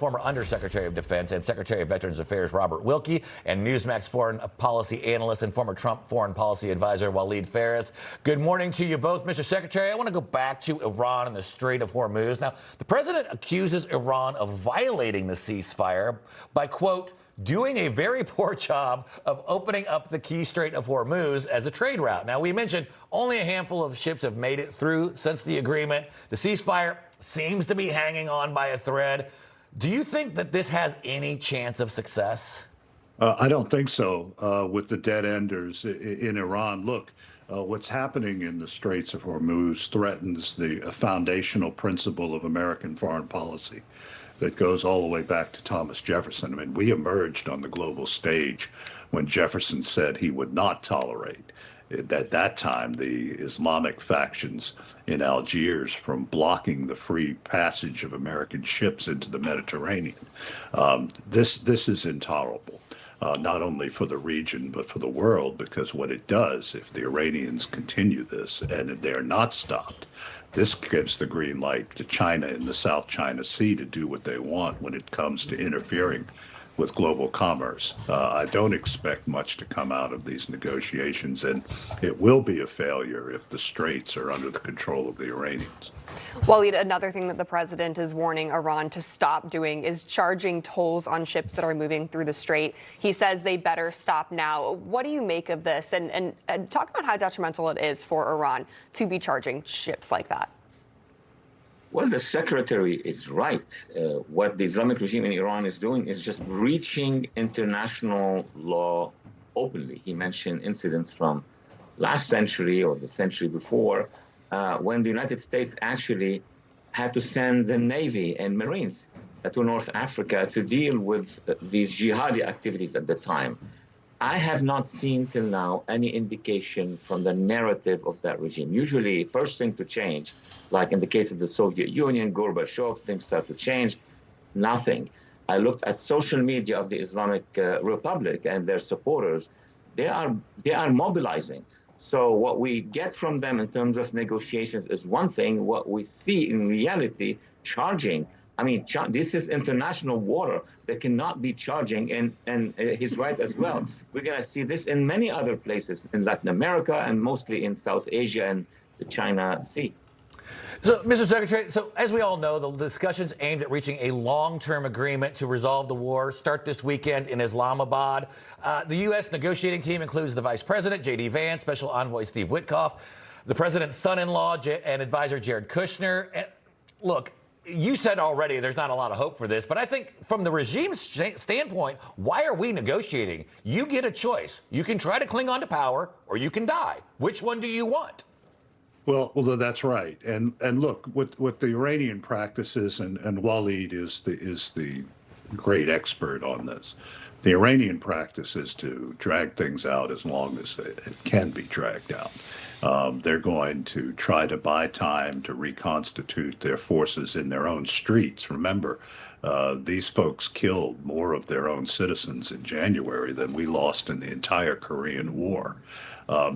Former Undersecretary of Defense and Secretary of Veterans Affairs Robert Wilkie, and Newsmax foreign policy analyst and former Trump foreign policy advisor Walid Phares. Good morning to you both, Mr. Secretary. I want to go back to Iran and the Strait of Hormuz. Now, the president accuses Iran of violating the ceasefire by, quote, doing a very poor job of opening up the key Strait of Hormuz as a trade route. Now, we mentioned only a handful of ships have made it through since the agreement. The ceasefire seems to be hanging on by a thread. Do you think that this has any chance of success? I don't think so with the dead enders in Iran. Look, what's happening in the Straits of Hormuz threatens the foundational principle of American foreign policy that goes all the way back to Thomas Jefferson. I mean, we emerged on the global stage when Jefferson said he would not tolerate, at that time, the Islamic factions in Algiers from blocking the free passage of American ships into the Mediterranean. This is intolerable, not only for the region, but for the world, because what it does, if the Iranians continue this and they're not stopped, this gives the green light to China in the South China Sea to do what they want when it comes to interfering with global commerce. I don't expect much to come out of these negotiations, and it will be a failure if the straits are under the control of the Iranians. Walid, another thing that the president is warning Iran to stop doing is charging tolls on ships that are moving through the strait. He says they better stop now. What do you make of this? And talk about how detrimental it is for Iran to be charging ships like that. Well, the secretary is right. What the Islamic regime in Iran is doing is just breaching international law openly. He mentioned incidents from last century or the century before when the United States actually had to send the Navy and Marines to North Africa to deal with these jihadi activities at the time. I have not seen till now any indication from the narrative of that regime. Usually, first thing to change, like in the case of the Soviet Union, Gorbachev, things start to change. Nothing. I looked at social media of the Islamic Republic and their supporters. They are mobilizing. So what we get from them in terms of negotiations is one thing. What we see in reality, charging. I mean, this is international water. They cannot be charging, and he's right as well. We're going to see this in many other places in Latin America and mostly in South Asia and the China Sea. So, Mr. Secretary, so as we all know, the discussions aimed at reaching a long-term agreement to resolve the war start this weekend in Islamabad. The U.S. negotiating team includes the Vice President, J.D. Vance, Special Envoy Steve Witkoff, the President's son-in-law and advisor Jared Kushner. And look, you said already there's not a lot of hope for this, but I think from the regime's standpoint, why are we negotiating? You get a choice. You can try to cling on to power or you can die. Which one do you want? Well, that's right. And look, what the Iranian practices, and Walid is the great expert on this. The Iranian practice is to drag things out as long as it can be dragged out. They're going to try to buy time to reconstitute their forces in their own streets. Remember, these folks killed more of their own citizens in January than we lost in the entire Korean War.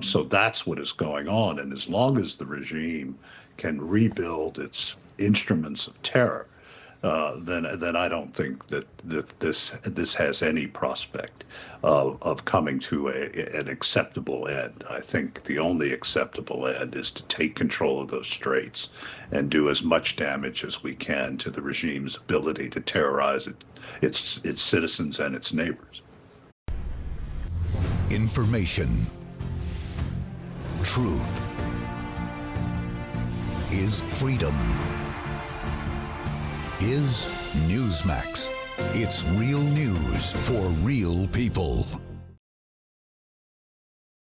So that's what is going on. And as long as the regime can rebuild its instruments of terror, then I don't think that this has any prospect of coming to an acceptable end. I think the only acceptable end is to take control of those straits and do as much damage as we can to the regime's ability to terrorize its citizens and its neighbors. Information. Truth is freedom. Is Newsmax. It's real news for real people.